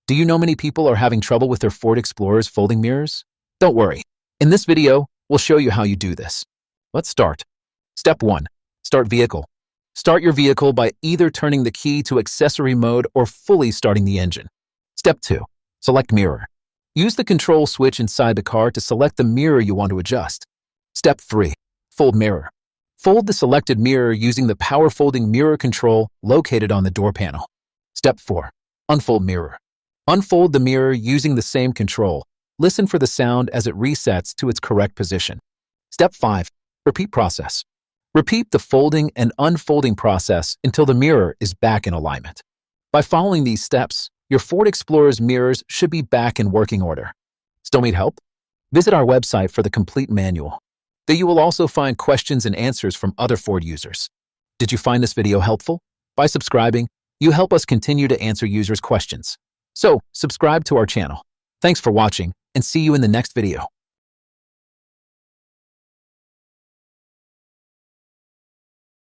Do you know many people are having trouble with their Ford Explorer's folding mirrors? Don't worry. In this video, we'll show you how you do this. Let's start. Step 1. Start vehicle. Start your vehicle by either turning the key to accessory mode or fully starting the engine. Step 2. Select mirror. Use the control switch inside the car to select the mirror you want to adjust. Step 3. Fold mirror. Fold the selected mirror using the power folding mirror control located on the door panel. Step 4. Unfold mirror. Unfold the mirror using the same control. Listen for the sound as it resets to its correct position. Step 5. Repeat process. Repeat the folding and unfolding process until the mirror is back in alignment. By following these steps, your Ford Explorer's mirrors should be back in working order. Still need help? Visit our website for the complete manual. There you will also find questions and answers from other Ford users. Did you find this video helpful? By subscribing, you help us continue to answer users' questions. So, subscribe to our channel. Thanks for watching, and see you in the next video.